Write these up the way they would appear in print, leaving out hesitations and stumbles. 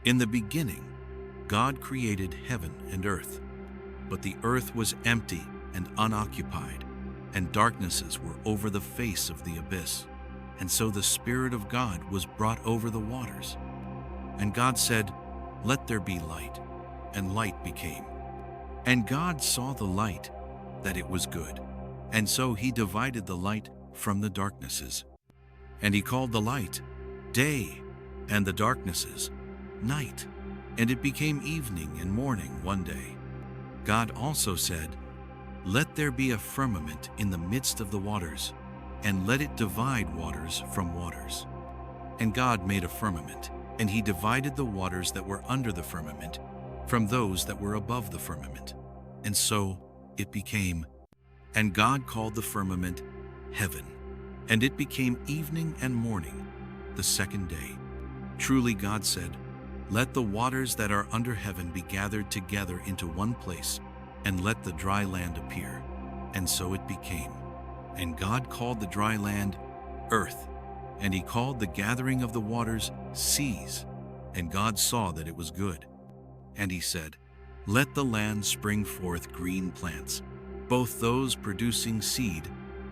In the beginning, God created heaven and earth, but the earth was empty and unoccupied, and darknesses were over the face of the abyss. And so the Spirit of God was brought over the waters. And God said, "Let there be light," and light became. And God saw the light, that it was good. And so he divided the light from the darknesses. And he called the light day, and the darknesses night. And it became evening and morning one day. God also said, "Let there be a firmament in the midst of the waters, and let it divide waters from waters." And God made a firmament, and he divided the waters that were under the firmament from those that were above the firmament. And so it became. And God called the firmament heaven. And it became evening and morning, the second day. Truly God said, "Let the waters that are under heaven be gathered together into one place, and let the dry land appear." And so it became. And God called the dry land earth, and he called the gathering of the waters seas. And God saw that it was good. And he said, "Let the land spring forth green plants, both those producing seed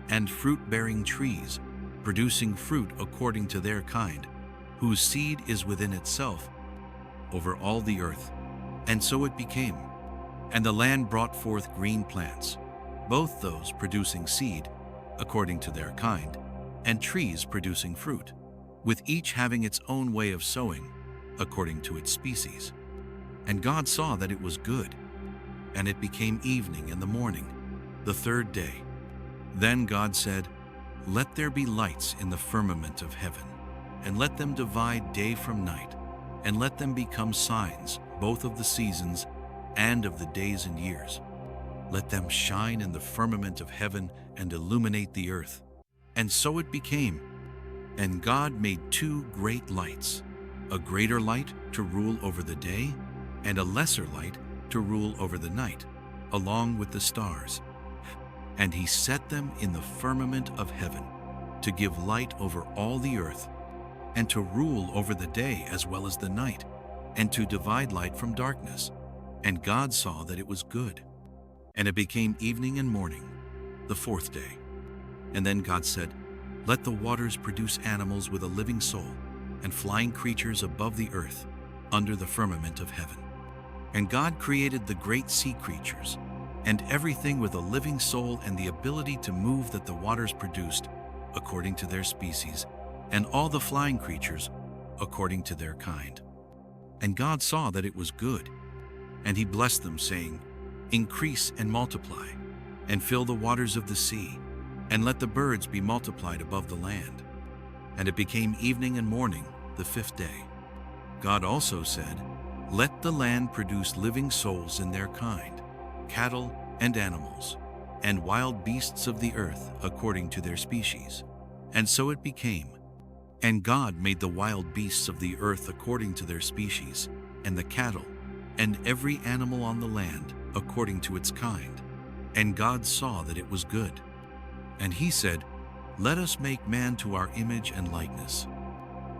and fruit-bearing trees, producing fruit according to their kind, whose seed is within itself, over all the earth." And so it became. And the land brought forth green plants, both those producing seed, according to their kind, and trees producing fruit, with each having its own way of sowing, according to its species. And God saw that it was good. And it became evening and the morning, the third day. Then God said, "Let there be lights in the firmament of heaven, and let them divide day from night, and let them become signs both of the seasons and of the days and years. Let them shine in the firmament of heaven and illuminate the earth." And so it became. And God made two great lights, a greater light to rule over the day, and a lesser light to rule over the night, along with the stars. And he set them in the firmament of heaven, to give light over all the earth, and to rule over the day as well as the night, and to divide light from darkness. And God saw that it was good. And it became evening and morning, the fourth day. And then God said, "Let the waters produce animals with a living soul, and flying creatures above the earth, under the firmament of heaven." And God created the great sea creatures, and everything with a living soul and the ability to move that the waters produced, according to their species, and all the flying creatures, according to their kind. And God saw that it was good. And he blessed them, saying, "Increase and multiply, and fill the waters of the sea, and let the birds be multiplied above the land." And it became evening and morning, the fifth day. God also said, "Let the land produce living souls in their kind, cattle and animals, and wild beasts of the earth according to their species." And so it became. And God made the wild beasts of the earth according to their species, and the cattle, and every animal on the land according to its kind. And God saw that it was good. And he said, "Let us make man to our image and likeness,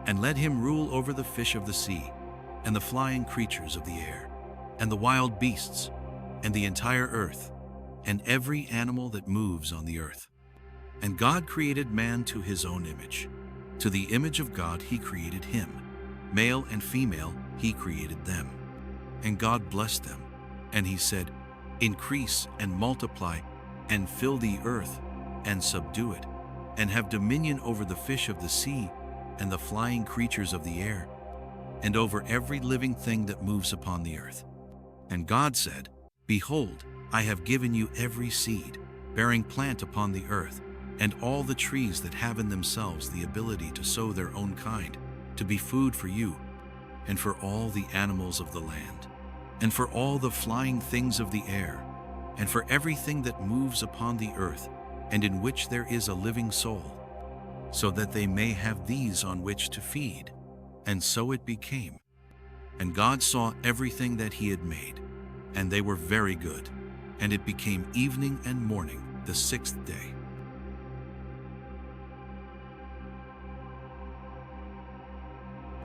and let him rule over the fish of the sea, and the flying creatures of the air, and the wild beasts, and the entire earth, and every animal that moves on the earth." And God created man to his own image. To the image of God he created him. Male and female he created them. And God blessed them. And he said, "Increase and multiply, and fill the earth, and subdue it, and have dominion over the fish of the sea, and the flying creatures of the air, and over every living thing that moves upon the earth." And God said, "Behold, I have given you every seed, bearing plant upon the earth, and all the trees that have in themselves the ability to sow their own kind, to be food for you, and for all the animals of the land, and for all the flying things of the air, and for everything that moves upon the earth, and in which there is a living soul, so that they may have these on which to feed." And so it became. And God saw everything that he had made, and they were very good. And it became evening and morning, the sixth day.